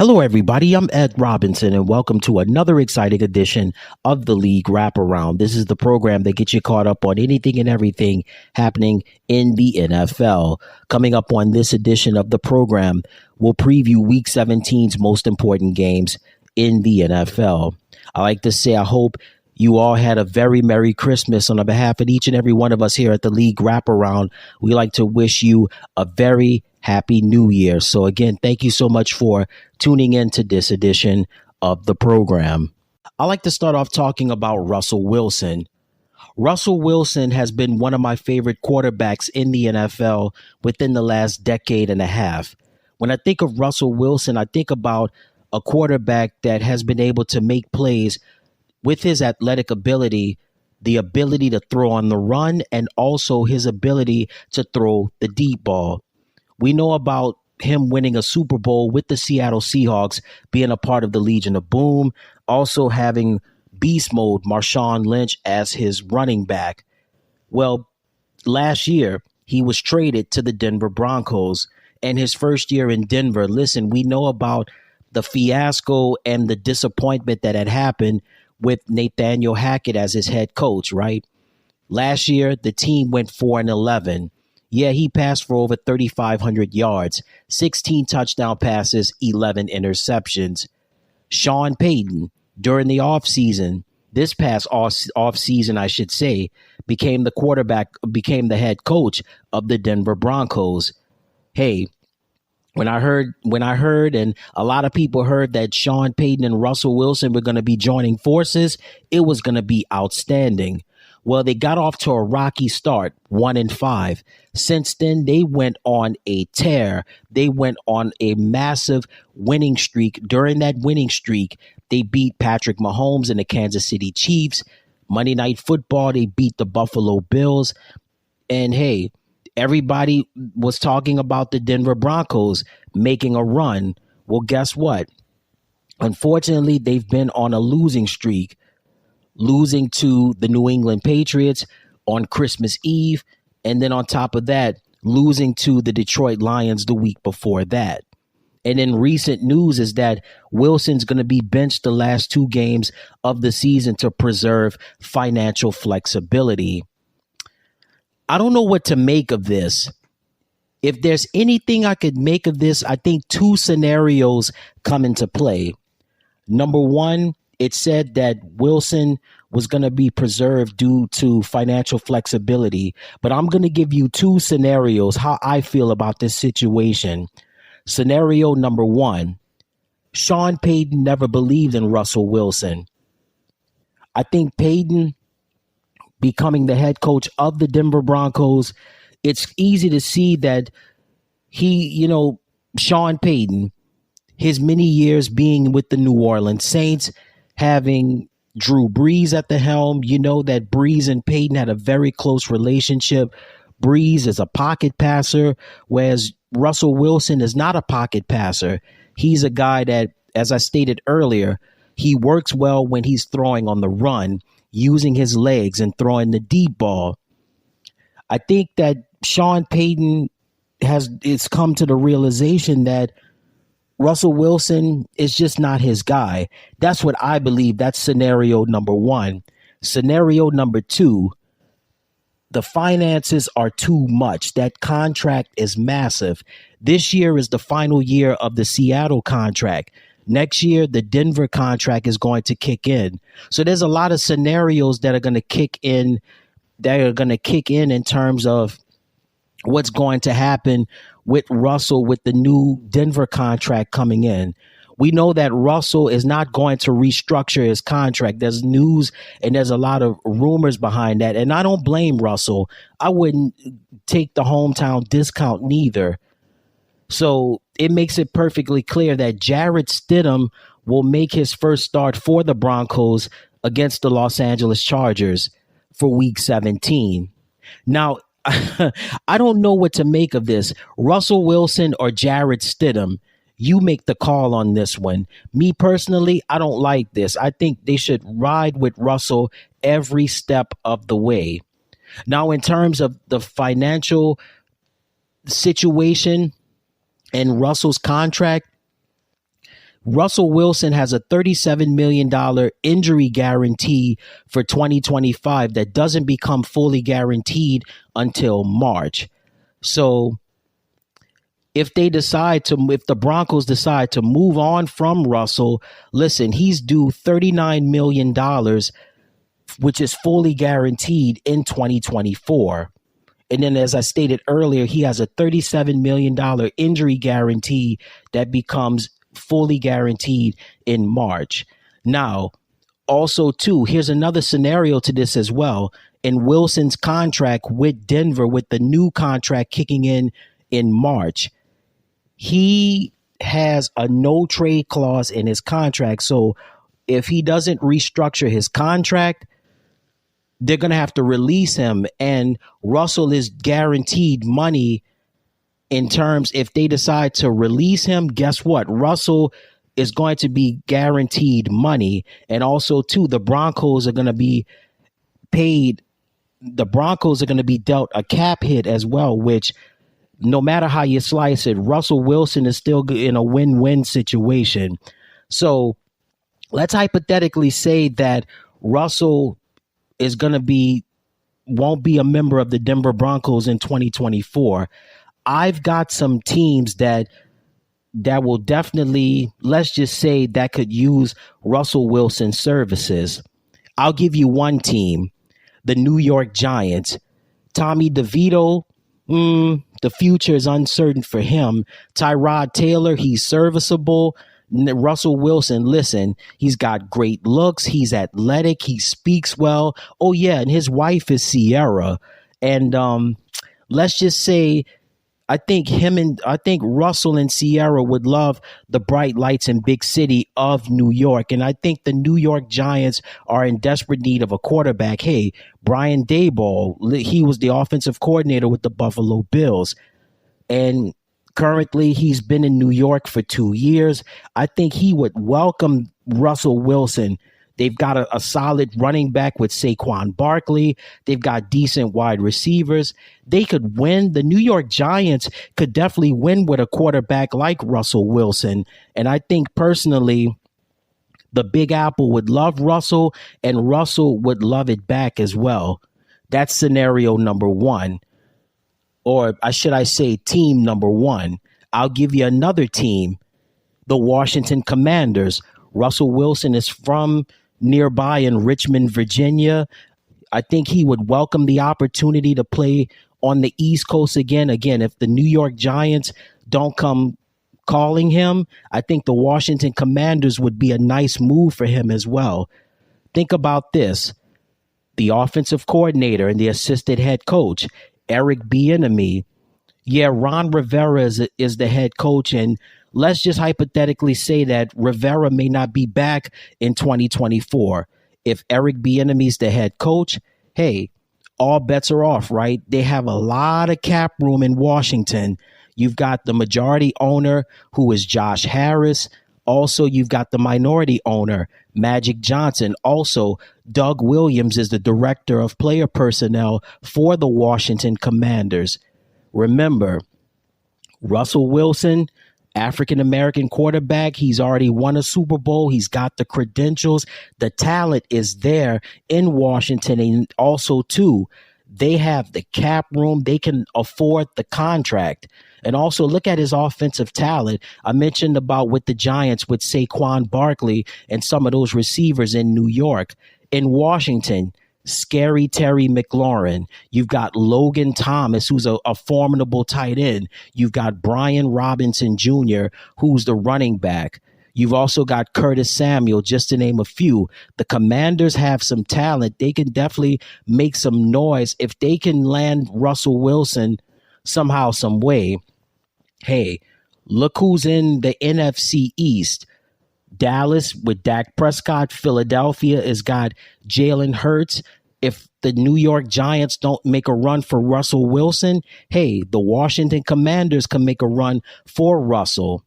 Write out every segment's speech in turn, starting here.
Hello, everybody. I'm Ed Robinson, and welcome to another exciting edition of the League Wraparound. This is the program that gets you caught up on anything and everything happening in the NFL. Coming up on this edition of the program, we'll preview Week 17's most important games in the NFL. I like to say I hope you all had a very Merry Christmas. On behalf of each and every one of us here at the League Wraparound, we like to wish you a very Happy New Year. So again, thank you so much for tuning in to this edition of the program. I like to start off talking about Russell Wilson. Russell Wilson has been one of my favorite quarterbacks in the NFL within the last decade and a half. When I think of Russell Wilson, I think about a quarterback that has been able to make plays with his athletic ability, the ability to throw on the run, and also his ability to throw the deep ball. We know about him winning a Super Bowl with the Seattle Seahawks, being a part of the Legion of Boom, also having beast mode Marshawn Lynch as his running back. Well, last year, he was traded to the Denver Broncos, and his first year in Denver, listen, we know about the fiasco and the disappointment that had happened with Nathaniel Hackett as his head coach, right? Last year, the team went 4-11. Yeah, he passed for over 3,500 yards, 16 touchdown passes, 11 interceptions. Sean Payton, during the offseason, this past offseason, I should say, became the head coach of the Denver Broncos. Hey, when I heard, and a lot of people heard that Sean Payton and Russell Wilson were going to be joining forces, it was going to be outstanding. Well, they got off to a rocky start, 1-5. Since then, they went on a tear. They went on a massive winning streak. During that winning streak, they beat Patrick Mahomes and the Kansas City Chiefs. Monday Night Football, they beat the Buffalo Bills. And hey, everybody was talking about the Denver Broncos making a run. Well, guess what? Unfortunately, they've been on a losing streak, losing to the New England Patriots on Christmas Eve, and then on top of that, losing to the Detroit Lions the week before that. And in recent news is that Wilson's going to be benched the last two games of the season to preserve financial flexibility. I don't know what to make of this. If there's anything I could make of this, I think two scenarios come into play. Number one, it said that Wilson was going to be preserved due to financial flexibility, but I'm going to give you two scenarios, how I feel about this situation. Scenario number one, Sean Payton never believed in Russell Wilson. I think Payton becoming the head coach of the Denver Broncos, it's easy to see that Sean Payton, his many years being with the New Orleans Saints, having Drew Brees at the helm, you know that Brees and Payton had a very close relationship. Brees is a pocket passer, whereas Russell Wilson is not a pocket passer. He's a guy that, as I stated earlier, he works well when he's throwing on the run, using his legs and throwing the deep ball. I think that Sean Payton has come to the realization that Russell Wilson is just not his guy. That's what I believe. That's scenario number one. Scenario number two, the finances are too much. That contract is massive. This year is the final year of the Seattle contract. Next year, the Denver contract is going to kick in. So there's a lot of scenarios that are going to kick in, in terms of what's going to happen with Russell with the new Denver contract coming in. We know that Russell is not going to restructure his contract. There's news and there's a lot of rumors behind that. And I don't blame Russell. I wouldn't take the hometown discount neither. So it makes it perfectly clear that Jarrett Stidham will make his first start for the Broncos against the Los Angeles Chargers for Week 17. Now, I don't know what to make of this. Russell Wilson or Jarrett Stidham, you make the call on this one. Me personally, I don't like this. I think they should ride with Russell every step of the way. Now, in terms of the financial situation and Russell's contract, Russell Wilson has a $37 million injury guarantee for 2025 that doesn't become fully guaranteed until March. So if the Broncos decide to move on from Russell, listen, he's due $39 million, which is fully guaranteed in 2024. And then, as I stated earlier, he has a $37 million injury guarantee that becomes fully guaranteed in March. Now, also, too, here's another scenario to this as well. In Wilson's contract with Denver, with the new contract kicking in March, he has a no trade clause in his contract. So if he doesn't restructure his contract, they're going to have to release him. And Russell is guaranteed money in terms, if they decide to release him, guess what? Russell is going to be guaranteed money. And also, too, the Broncos are going to be paid. The Broncos are going to be dealt a cap hit as well, which no matter how you slice it, Russell Wilson is still in a win-win situation. So let's hypothetically say that Russell is going to won't be a member of the Denver Broncos in 2024. I've got some teams that will definitely, let's just say, that could use Russell Wilson's services. I'll give you one team, the New York Giants. Tommy DeVito, the future is uncertain for him. Tyrod Taylor, he's serviceable. Russell Wilson, listen, he's got great looks. He's athletic. He speaks well. Oh, yeah, and his wife is Sierra. And let's just say, I think Russell and Sierra would love the bright lights and big city of New York. And I think the New York Giants are in desperate need of a quarterback. Hey, Brian Daboll, he was the offensive coordinator with the Buffalo Bills. And currently he's been in New York for 2 years. I think he would welcome Russell Wilson. They've got a solid running back with Saquon Barkley. They've got decent wide receivers. They could win. The New York Giants could definitely win with a quarterback like Russell Wilson. And I think personally, the Big Apple would love Russell, and Russell would love it back as well. That's scenario number one. Or should I say team number one. I'll give you another team, the Washington Commanders. Russell Wilson is from nearby in Richmond, Virginia. I think he would welcome the opportunity to play on the East Coast again. Again, if the New York Giants don't come calling him, I think the Washington Commanders would be a nice move for him as well. Think about this. The offensive coordinator and the assistant head coach, Eric Bieniemy. Yeah, Ron Rivera is the head coach, and let's just hypothetically say that Rivera may not be back in 2024. If Eric Bieniemy's the head coach, hey, all bets are off, right? They have a lot of cap room in Washington. You've got the majority owner, who is Josh Harris. Also, you've got the minority owner, Magic Johnson. Also, Doug Williams is the director of player personnel for the Washington Commanders. Remember, Russell Wilson, African-American quarterback. He's already won a Super Bowl. He's got the credentials. The talent is there in Washington. And also, too, they have the cap room. They can afford the contract. And also look at his offensive talent. I mentioned about with the Giants with Saquon Barkley and some of those receivers in New York. In Washington, Scary Terry McLaurin. You've got Logan Thomas, who's a formidable tight end. You've got Brian Robinson Jr., who's the running back. You've also got Curtis Samuel, just to name a few. The Commanders have some talent. They can definitely make some noise if they can land Russell Wilson somehow, some way. Hey, look who's in the NFC East. Dallas with Dak Prescott. Philadelphia has got Jalen Hurts. If the New York Giants don't make a run for Russell Wilson, hey, the Washington Commanders can make a run for Russell.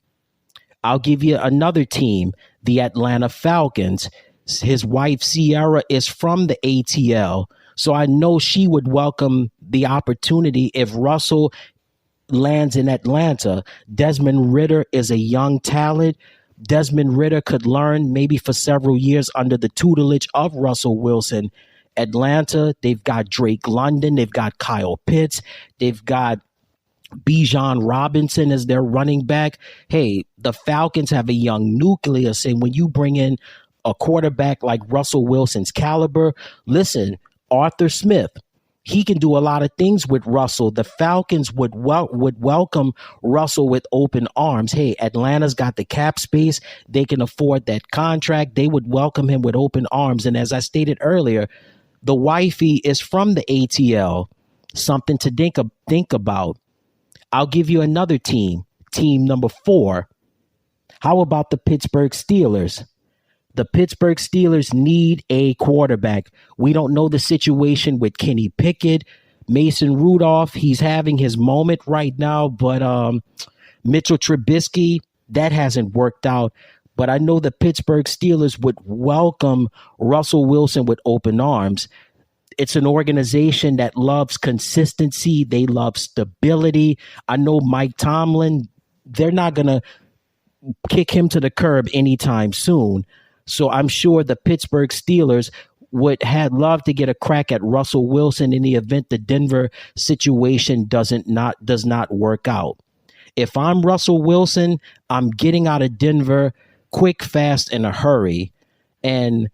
I'll give you another team, the Atlanta Falcons. His wife, Sierra, is from the ATL. So I know she would welcome the opportunity if Russell lands in Atlanta. Desmond Ridder is a young talent, Desmond Ritter could learn maybe for several years under the tutelage of Russell Wilson. Atlanta, they've got Drake London, they've got Kyle Pitts, they've got Bijan Robinson as their running back. Hey, the Falcons have a young nucleus, and when you bring in a quarterback like Russell Wilson's caliber, listen, Arthur Smith, he can do a lot of things with Russell. The Falcons would welcome Russell with open arms. Hey, Atlanta's got the cap space. They can afford that contract. They would welcome him with open arms. And as I stated earlier, the wifey is from the ATL. Something to think about. I'll give you another team number 4. How about the Pittsburgh Steelers? The Pittsburgh Steelers need a quarterback. We don't know the situation with Kenny Pickett, Mason Rudolph. He's having his moment right now, but Mitchell Trubisky, that hasn't worked out. But I know the Pittsburgh Steelers would welcome Russell Wilson with open arms. It's an organization that loves consistency. They love stability. I know Mike Tomlin, they're not going to kick him to the curb anytime soon. So I'm sure the Pittsburgh Steelers would have loved to get a crack at Russell Wilson in the event the Denver situation does not work out. If I'm Russell Wilson, I'm getting out of Denver quick, fast, in a hurry. And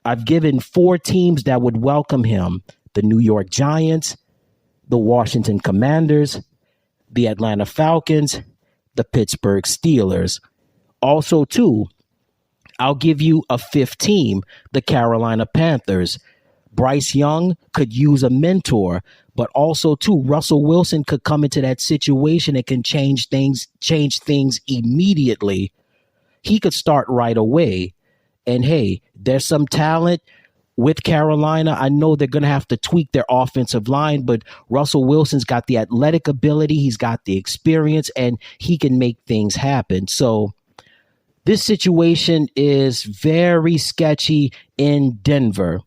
I've given 4 teams that would welcome him: the New York Giants, the Washington Commanders, the Atlanta Falcons, the Pittsburgh Steelers. Also, too, I'll give you a 5th team, the Carolina Panthers. Bryce Young could use a mentor, but also, too, Russell Wilson could come into that situation and can change things immediately. He could start right away. And hey, there's some talent with Carolina. I know they're going to have to tweak their offensive line, but Russell Wilson's got the athletic ability, he's got the experience, and he can make things happen. So this situation is very sketchy in Denver.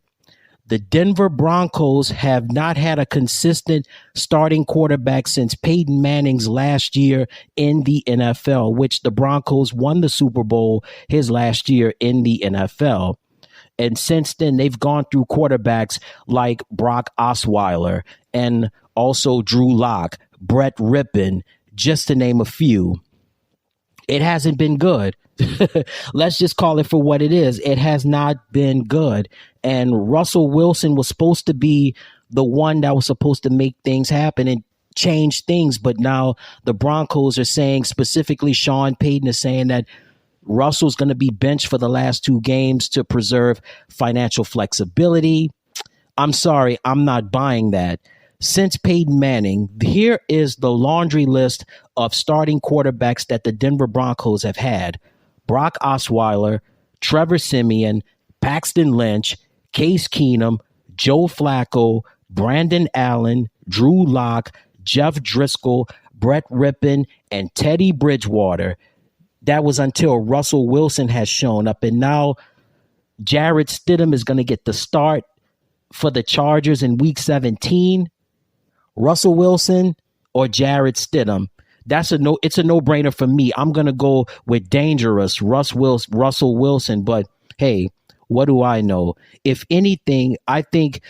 The Denver Broncos have not had a consistent starting quarterback since Peyton Manning's last year in the NFL, which the Broncos won the Super Bowl his last year in the NFL. And since then, they've gone through quarterbacks like Brock Osweiler and also Drew Lock, Brett Rippon, just to name a few. It hasn't been good. Let's just call it for what it is. It has not been good. And Russell Wilson was supposed to be the one that was supposed to make things happen and change things. But now the Broncos are saying, specifically Sean Payton is saying, that Russell's going to be benched for the last 2 games to preserve financial flexibility. I'm sorry, I'm not buying that. Since Peyton Manning, here is the laundry list of starting quarterbacks that the Denver Broncos have had: Brock Osweiler, Trevor Siemian, Paxton Lynch, Case Keenum, Joe Flacco, Brandon Allen, Drew Lock, Jeff Driscoll, Brett Rippon, and Teddy Bridgewater. That was until Russell Wilson has shown up. And now Jarrett Stidham is going to get the start for the Chargers in Week 17. Russell Wilson or Jarrett Stidham? It's a no-brainer for me. I'm going to go with dangerous Russell Wilson. But hey, what do I know? If anything, I think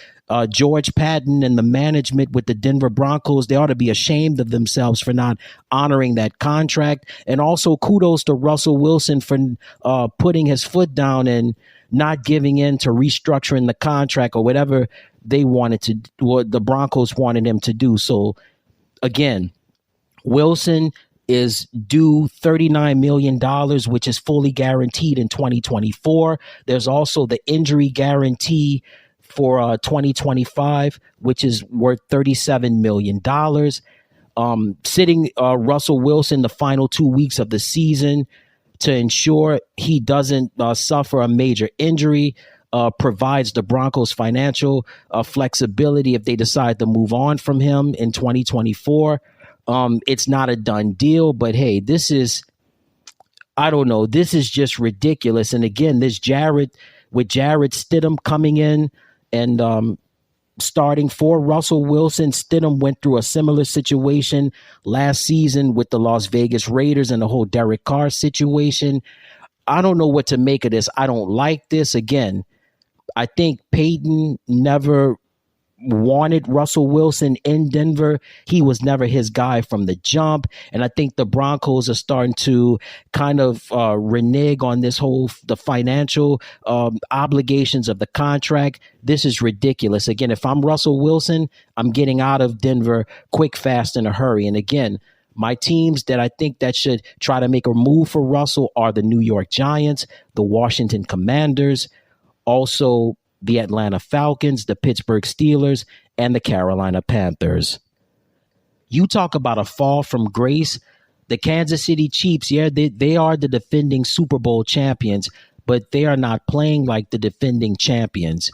George Patton and the management with the Denver Broncos, they ought to be ashamed of themselves for not honoring that contract. And also kudos to Russell Wilson for putting his foot down and not giving in to restructuring the contract or whatever they wanted to, what the Broncos wanted him to do. So again, Wilson is due $39 million, which is fully guaranteed in 2024. There's also the injury guarantee for 2025, which is worth $37 million. Sitting Russell Wilson the final 2 weeks of the season to ensure he doesn't suffer a major injury provides the Broncos financial flexibility if they decide to move on from him in 2024. It's not a done deal, but hey, this is, I don't know, this is just ridiculous. And again, with Jarrett Stidham coming in and starting for Russell Wilson. Stidham went through a similar situation last season with the Las Vegas Raiders and the whole Derek Carr situation. I don't know what to make of this. I don't like this. Again, I think Peyton never wanted Russell Wilson in Denver. He was never his guy from the jump. And I think the Broncos are starting to kind of renege on this whole, the financial obligations of the contract. This is ridiculous. Again, if I'm Russell Wilson, I'm getting out of Denver quick, fast, in a hurry. And again, my teams that I think that should try to make a move for Russell are the New York Giants, the Washington Commanders, also the Atlanta Falcons, the Pittsburgh Steelers, and the Carolina Panthers. You talk about a fall from grace. The Kansas City Chiefs, yeah, they are the defending Super Bowl champions, but they are not playing like the defending champions.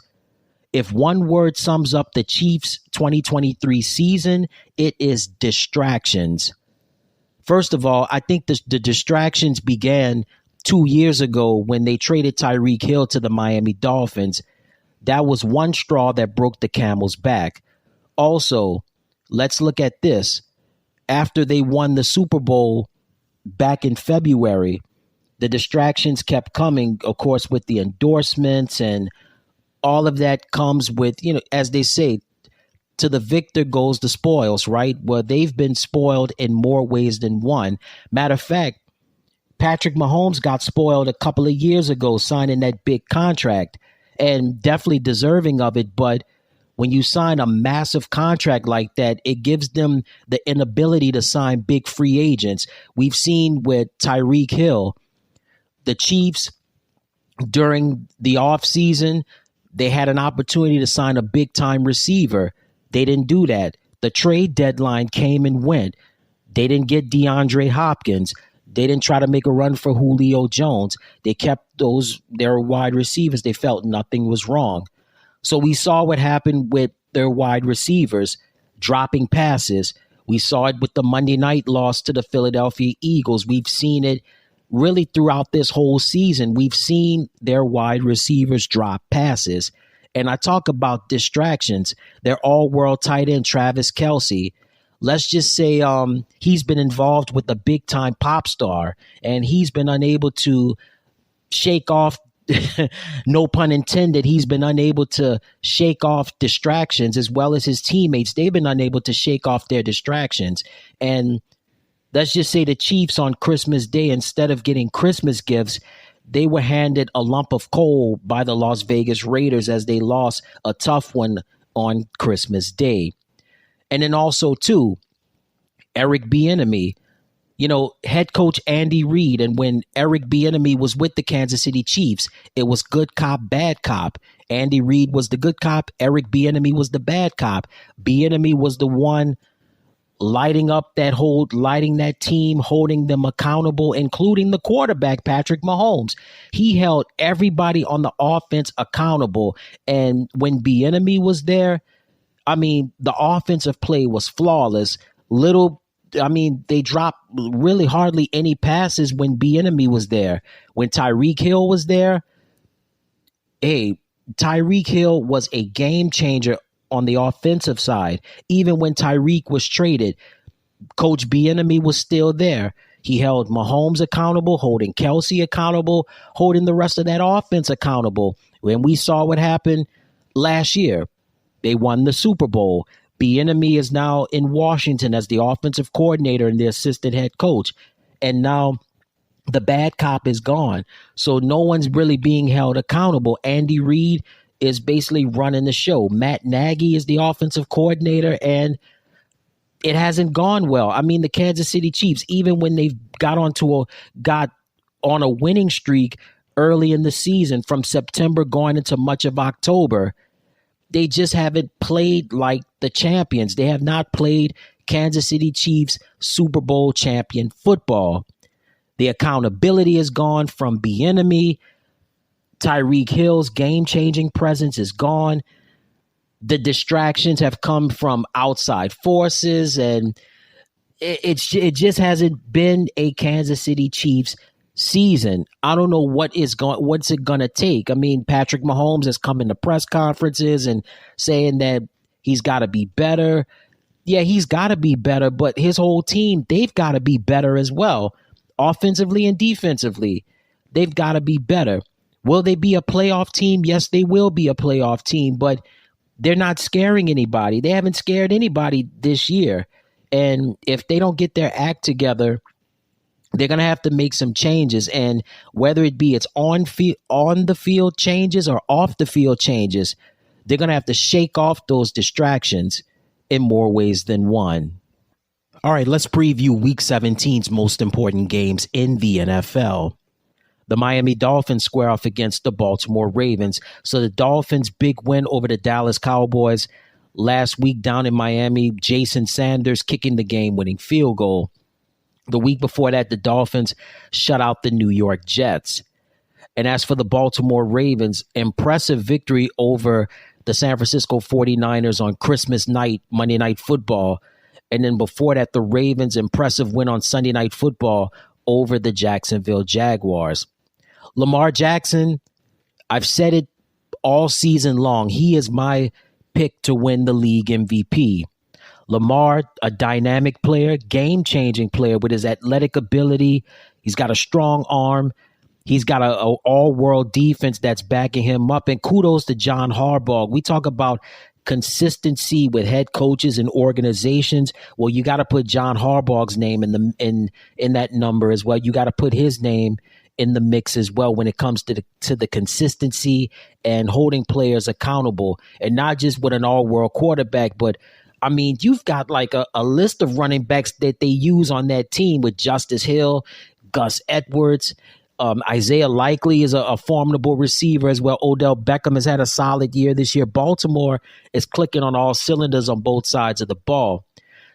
If one word sums up the Chiefs' 2023 season, it is distractions. First of all, I think the distractions began 2 years ago when they traded Tyreek Hill to the Miami Dolphins. That was one straw that broke the camel's back. Also, let's look at this. After they won the Super Bowl back in February, the distractions kept coming, of course, with the endorsements, and all of that comes with, as they say, to the victor goes the spoils, right? Well, they've been spoiled in more ways than one. Matter of fact, Patrick Mahomes got spoiled a couple of years ago signing that big contract, and definitely deserving of it. But when you sign a massive contract like that, it gives them the inability to sign big free agents. We've seen with Tyreek Hill, the Chiefs during the offseason, they had an opportunity to sign a big time receiver. They didn't do that. The trade deadline came and went. They didn't get DeAndre Hopkins. They didn't try to make a run for Julio Jones. They kept their wide receivers. They felt nothing was wrong. So we saw what happened with their wide receivers dropping passes. We saw it with the Monday night loss to the Philadelphia Eagles. We've seen it really throughout this whole season. We've seen their wide receivers drop passes. And I talk about distractions. Their all-world tight end, Travis Kelce, let's just say he's been involved with a big-time pop star, and he's been unable to shake off, no pun intended, he's been unable to shake off distractions, as well as his teammates. They've been unable to shake off their distractions. And let's just say the Chiefs on Christmas Day, instead of getting Christmas gifts, they were handed a lump of coal by the Las Vegas Raiders as they lost a tough one on Christmas Day. And then also, too, Eric Bieniemy, head coach Andy Reid. And when Eric Bieniemy was with the Kansas City Chiefs, it was good cop, bad cop. Andy Reid was the good cop. Eric Bieniemy was the bad cop. Bieniemy was the one lighting that team, holding them accountable, including the quarterback, Patrick Mahomes. He held everybody on the offense accountable. And when Bieniemy was there, the offensive play was flawless. They dropped really hardly any passes when Bieniemy was there. When Tyreek Hill was there, Tyreek Hill was a game changer on the offensive side. Even when Tyreek was traded, Coach Bieniemy was still there. He held Mahomes accountable, holding Kelce accountable, holding the rest of that offense accountable. When we saw what happened last year, they won the Super Bowl. Bieniemy is now in Washington as the offensive coordinator and the assistant head coach. And now the bad cop is gone. So no one's really being held accountable. Andy Reid is basically running the show. Matt Nagy is the offensive coordinator, and it hasn't gone well. The Kansas City Chiefs, even when they got on a winning streak early in the season from September going into much of October, they just haven't played like the champions. They have not played Kansas City Chiefs Super Bowl champion football. The accountability is gone from Bieniemy. Tyreek Hill's game-changing presence is gone. The distractions have come from outside forces, and it just hasn't been a Kansas City Chiefs season. I don't know what's it gonna take. Patrick Mahomes has come into press conferences and saying that he's got to be better. Yeah, he's got to be better, but his whole team, they've got to be better as well, offensively and defensively. they've got to be better. Will they be a playoff team? Yes, they will be a playoff team, but they're not scaring anybody. They haven't scared anybody this year. And if they don't get their act together, they're going to have to make some changes. And whether it be it's on the field changes or off the field changes, they're going to have to shake off those distractions in more ways than one. All right, let's preview Week 17's most important games in the NFL. The Miami Dolphins square off against the Baltimore Ravens. So the Dolphins' big win over the Dallas Cowboys last week down in Miami. Jason Sanders kicking the game-winning field goal. The week before that, the Dolphins shut out the New York Jets. And as for the Baltimore Ravens, impressive victory over the San Francisco 49ers on Christmas night, Monday Night Football. And then before that, the Ravens' impressive win on Sunday Night Football over the Jacksonville Jaguars. Lamar Jackson, I've said it all season long. He is my pick to win the league MVP. Lamar, a dynamic player, game-changing player with his athletic ability. He's got a strong arm. He's got a all-world defense that's backing him up. And kudos to John Harbaugh. We talk about consistency with head coaches and organizations. Well, you got to put John Harbaugh's name in that number as well. You got to put his name in the mix as well when it comes to the consistency and holding players accountable, and not just with an all-world quarterback, but I mean, you've got like a list of running backs that they use on that team with Justice Hill, Gus Edwards, Isaiah Likely is a formidable receiver as well. Odell Beckham has had a solid year this year. Baltimore is clicking on all cylinders on both sides of the ball.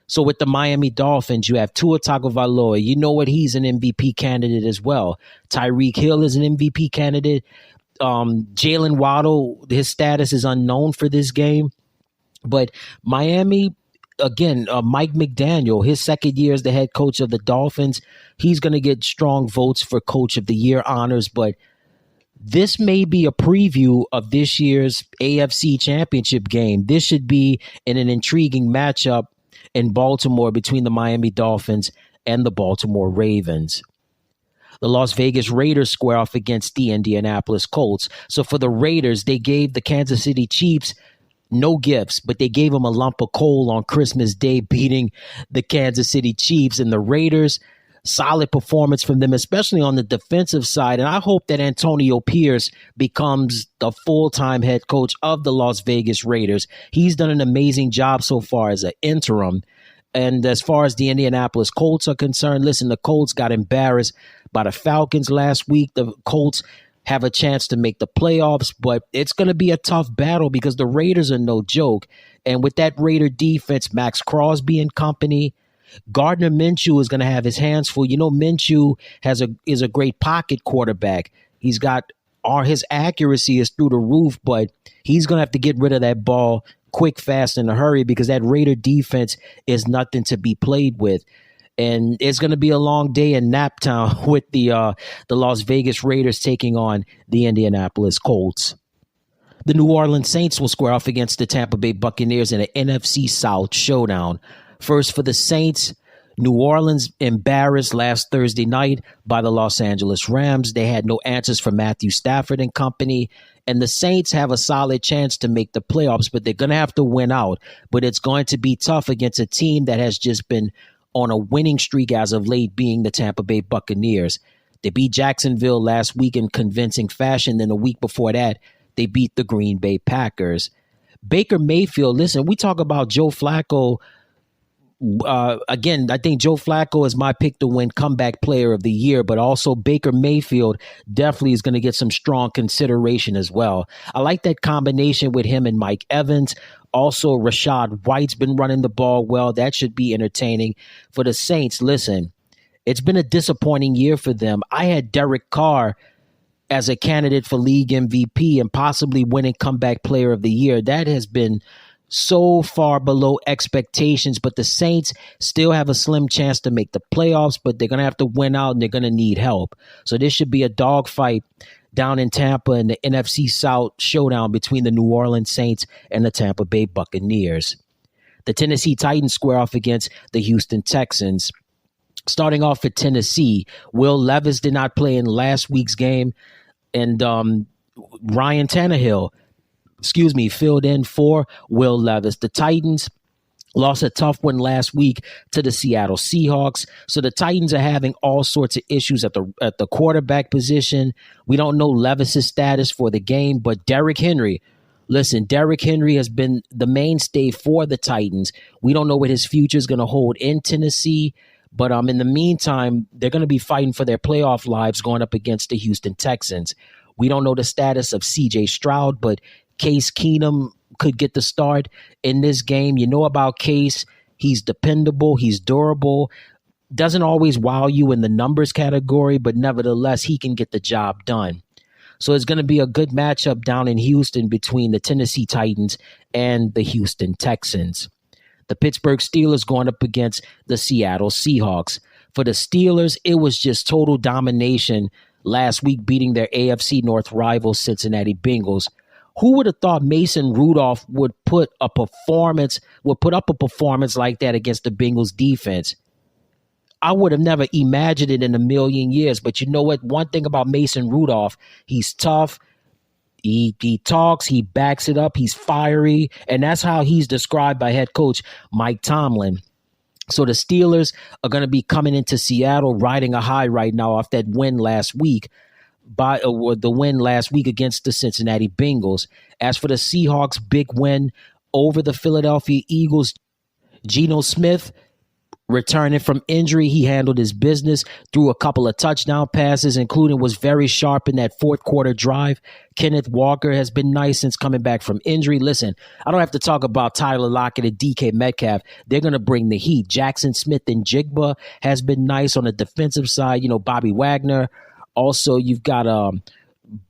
So with the Miami Dolphins, you have Tua Tagovailoa. You know what? He's an MVP candidate as well. Tyreek Hill is an MVP candidate. Jalen Waddle, his status is unknown for this game. But Miami, again, Mike McDaniel, his second year as the head coach of the Dolphins, he's going to get strong votes for Coach of the Year honors. But this may be a preview of this year's AFC Championship game. This should be in an intriguing matchup in Baltimore between the Miami Dolphins and the Baltimore Ravens. The Las Vegas Raiders square off against the Indianapolis Colts. So for the Raiders, they gave the Kansas City Chiefs no gifts, but they gave them a lump of coal on Christmas Day, beating the Kansas City Chiefs. And the Raiders, solid performance from them, especially on the defensive side. And I hope that Antonio Pierce becomes the full-time head coach of the Las Vegas Raiders. He's done an amazing job so far as an interim. And as far as the Indianapolis Colts are concerned, listen, the Colts got embarrassed by the Falcons last week. The Colts have a chance to make the playoffs, but it's going to be a tough battle because the Raiders are no joke. And with that Raider defense, Max Crosby and company, Gardner Minshew is going to have his hands full. You know, Minshew is a great pocket quarterback. He's got his accuracy is through the roof, but he's going to have to get rid of that ball quick, fast, in a hurry because that Raider defense is nothing to be played with. And it's going to be a long day in Naptown with the Las Vegas Raiders taking on the Indianapolis Colts. The New Orleans Saints will square off against the Tampa Bay Buccaneers in an NFC South showdown. First for the Saints, New Orleans embarrassed last Thursday night by the Los Angeles Rams. They had no answers for Matthew Stafford and company. And the Saints have a solid chance to make the playoffs, but they're going to have to win out. But it's going to be tough against a team that has just been on a winning streak as of late, being the Tampa Bay Buccaneers. They beat Jacksonville last week in convincing fashion. Then a week before that, they beat the Green Bay Packers. Baker Mayfield, listen, we talk about Joe Flacco. Again, I think Joe Flacco is my pick to win comeback player of the year, but also Baker Mayfield definitely is going to get some strong consideration as well. I like that combination with him and Mike Evans. Also, Rashad White's been running the ball well. That should be entertaining. For the Saints, listen, it's been a disappointing year for them. I had Derek Carr as a candidate for league MVP and possibly winning comeback player of the year. That has been so far below expectations, but the Saints still have a slim chance to make the playoffs, but they're going to have to win out and they're going to need help. So this should be a dogfight down in Tampa in the NFC South showdown between the New Orleans Saints and the Tampa Bay Buccaneers. The Tennessee Titans square off against the Houston Texans. Starting off at Tennessee, Will Levis did not play in last week's game, and Ryan Tannehill, filled in for Will Levis. The Titans lost a tough one last week to the Seattle Seahawks. So the Titans are having all sorts of issues at the quarterback position. We don't know Levis's status for the game, but Derrick Henry. Listen, Derrick Henry has been the mainstay for the Titans. We don't know what his future is going to hold in Tennessee, but in the meantime, they're going to be fighting for their playoff lives going up against the Houston Texans. We don't know the status of C.J. Stroud, but Case Keenum could get the start in this game. You know about Case. He's dependable. He's durable. Doesn't always wow you in the numbers category, but nevertheless, he can get the job done. So it's going to be a good matchup down in Houston between the Tennessee Titans and the Houston Texans. The Pittsburgh Steelers going up against the Seattle Seahawks. For the Steelers, it was just total domination last week, beating their AFC North rivals, Cincinnati Bengals. Who would have thought Mason Rudolph would put up a performance like that against the Bengals defense? I would have never imagined it in a million years. But you know what? One thing about Mason Rudolph, he's tough. He talks, he backs it up, he's fiery, and that's how he's described by head coach Mike Tomlin. So the Steelers are going to be coming into Seattle riding a high right now off that win last week against the Cincinnati Bengals. As for the Seahawks' big win over the Philadelphia Eagles, Geno Smith returning from injury, he handled his business, threw a couple of touchdown passes, including was very sharp in that fourth quarter drive. Kenneth Walker has been nice since coming back from injury. Listen, I don't have to talk about Tyler Lockett and DK Metcalf. They're going to bring the heat. Jackson Smith and Jigba has been nice on the defensive side. You know, Bobby Wagner. Also, you've got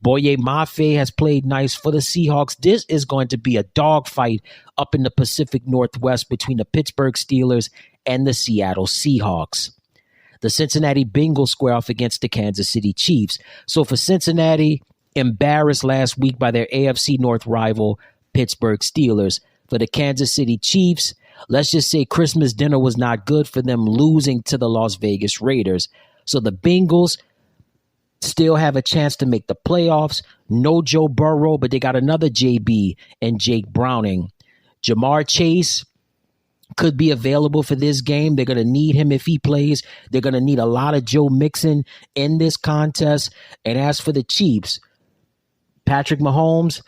Boye Mafe has played nice for the Seahawks. This is going to be a dogfight up in the Pacific Northwest between the Pittsburgh Steelers and the Seattle Seahawks. The Cincinnati Bengals square off against the Kansas City Chiefs. So for Cincinnati, embarrassed last week by their AFC North rival, Pittsburgh Steelers. For the Kansas City Chiefs, let's just say Christmas dinner was not good for them, losing to the Las Vegas Raiders. So the Bengals still have a chance to make the playoffs. No Joe Burrow, but they got another JB and Jake Browning. Jamar Chase could be available for this game. They're going to need him if he plays. They're going to need a lot of Joe Mixon in this contest. And as for the Chiefs, Patrick Mahomes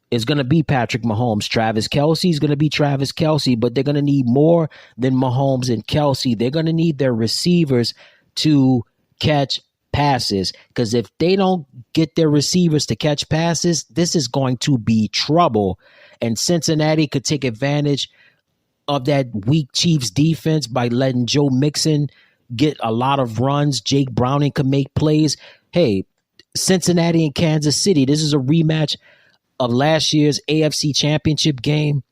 is going to be Patrick Mahomes. Travis Kelce is going to be Travis Kelce, but they're going to need more than Mahomes and Kelce. They're going to need their receivers to catch passes, because if they don't get their receivers to catch passes, this is going to be trouble. And Cincinnati could take advantage of that weak Chiefs defense by letting Joe Mixon get a lot of runs. Jake Browning can make plays. Hey, Cincinnati and Kansas City, this is a rematch of last year's AFC Championship game.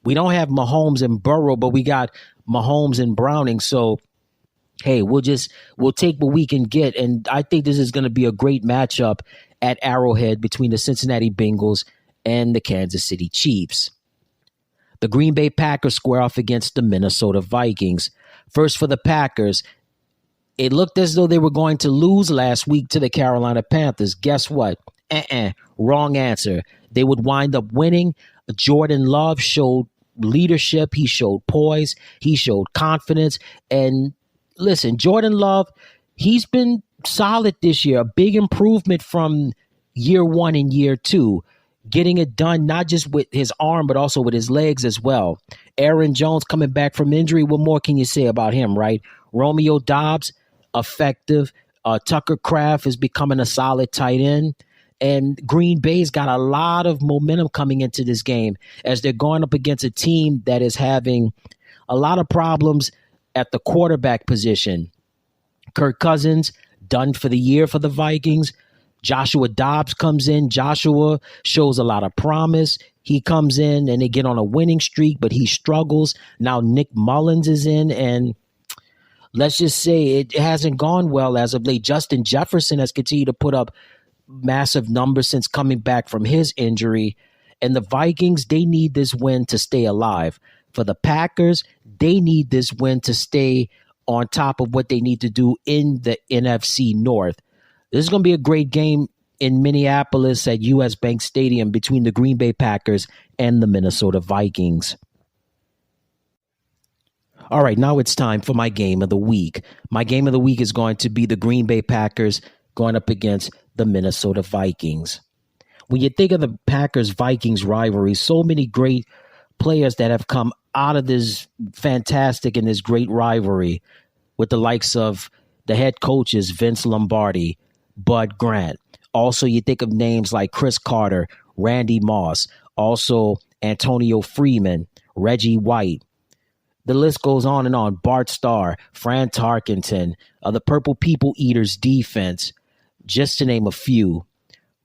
We don't have Mahomes and Burrow, but we got Mahomes and Browning. So, hey, we'll take what we can get. And I think this is going to be a great matchup at Arrowhead between the Cincinnati Bengals and the Kansas City Chiefs. The Green Bay Packers square off against the Minnesota Vikings. First for the Packers, it looked as though they were going to lose last week to the Carolina Panthers. Guess what? Wrong answer. They would wind up winning. Jordan Love showed leadership. He showed poise. He showed confidence. And listen, Jordan Love, he's been solid this year. A big improvement from year one and year two. Getting it done not just with his arm, but also with his legs as well. Aaron Jones coming back from injury. What more can you say about him, right? Romeo Doubs, effective. Tucker Kraft is becoming a solid tight end. And Green Bay's got a lot of momentum coming into this game as they're going up against a team that is having a lot of problems at the quarterback position. Kirk Cousins, done for the year for the Vikings. Joshua Dobbs comes in. Joshua shows a lot of promise. He comes in and they get on a winning streak, but he struggles. Now Nick Mullins is in, and let's just say it hasn't gone well as of late. Justin Jefferson has continued to put up massive numbers since coming back from his injury. And the Vikings, they need this win to stay alive. For the Packers, they need this win to stay on top of what they need to do in the NFC North. This is going to be a great game in Minneapolis at US Bank Stadium between the Green Bay Packers and the Minnesota Vikings. All right, now it's time for my game of the week. My game of the week is going to be the Green Bay Packers going up against the Minnesota Vikings. When you think of the Packers-Vikings rivalry, so many great players that have come out of this fantastic and this great rivalry with the likes of the head coaches, Vince Lombardi, Bud Grant. Also, you think of names like Chris Carter, Randy Moss, also Antonio Freeman, Reggie White. The list goes on and on. Bart Starr, Fran Tarkenton, the Purple People Eaters defense, just to name a few.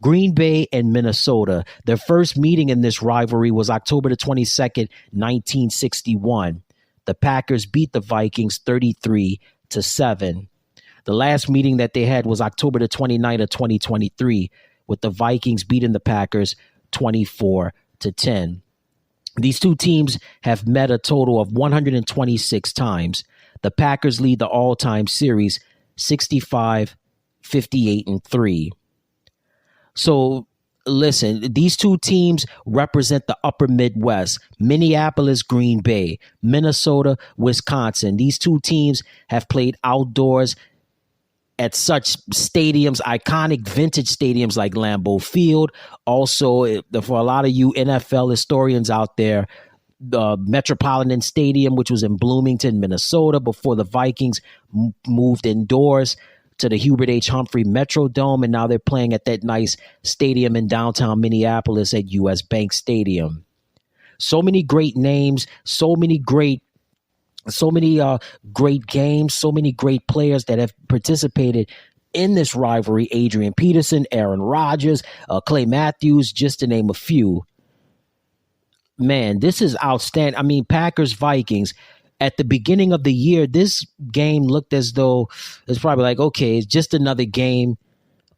Green Bay and Minnesota, their first meeting in this rivalry was October the 22nd, 1961. The Packers beat the Vikings 33-7. The last meeting that they had was October the 29th of 2023, with the Vikings beating the Packers 24-10. These two teams have met a total of 126 times. The Packers lead the all-time series 65, 58, and 3. So listen, these two teams represent the upper Midwest, Minneapolis, Green Bay, Minnesota, Wisconsin. These two teams have played outdoors at such stadiums, iconic vintage stadiums like Lambeau Field. Also, for a lot of you NFL historians out there, the Metropolitan Stadium, which was in Bloomington, Minnesota, before the Vikings moved indoors to the Hubert H. Humphrey Metrodome, and now they're playing at that nice stadium in downtown Minneapolis at US Bank Stadium. So many great names, so many great games, so many great players that have participated in this rivalry. Adrian Peterson, Aaron Rodgers, Clay Matthews, just to name a few. Man, this is outstanding. I mean, Packers, Vikings. At the beginning of the year, this game looked as though it's probably like, okay, it's just another game.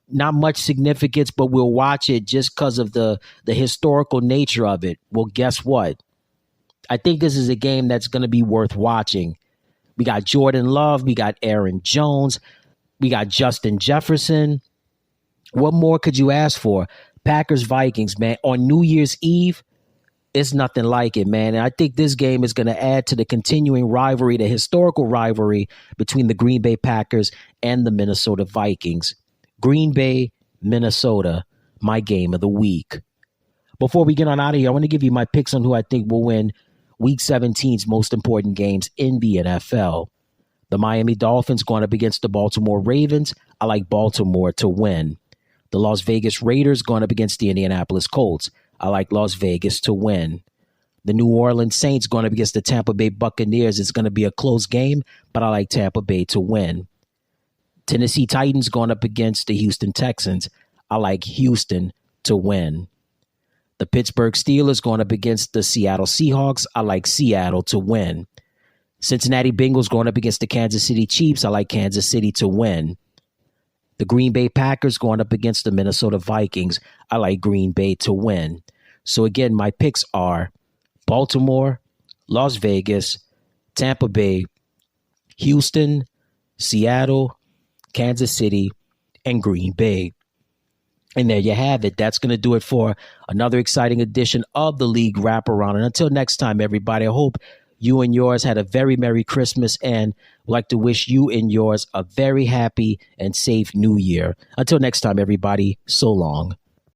Not much significance, but we'll watch it just because of the historical nature of it. Well, guess what? I think this is a game that's going to be worth watching. We got Jordan Love. We got Aaron Jones. We got Justin Jefferson. What more could you ask for? Packers, Vikings, man. On New Year's Eve, it's nothing like it, man. And I think this game is going to add to the continuing rivalry, the historical rivalry between the Green Bay Packers and the Minnesota Vikings. Green Bay, Minnesota, my game of the week. Before we get on out of here, I want to give you my picks on who I think will win Week 17's most important games in the NFL. The Miami Dolphins going up against the Baltimore Ravens. I like Baltimore to win. The Las Vegas Raiders going up against the Indianapolis Colts. I like Las Vegas to win. The New Orleans Saints going up against the Tampa Bay Buccaneers. It's going to be a close game, but I like Tampa Bay to win. Tennessee Titans going up against the Houston Texans. I like Houston to win. The Pittsburgh Steelers going up against the Seattle Seahawks. I like Seattle to win. Cincinnati Bengals going up against the Kansas City Chiefs. I like Kansas City to win. The Green Bay Packers going up against the Minnesota Vikings. I like Green Bay to win. So again, my picks are Baltimore, Las Vegas, Tampa Bay, Houston, Seattle, Kansas City, and Green Bay. And there you have it. That's going to do it for another exciting edition of the League Wraparound. And until next time, everybody, I hope you and yours had a very Merry Christmas and would like to wish you and yours a very happy and safe New Year. Until next time, everybody, so long.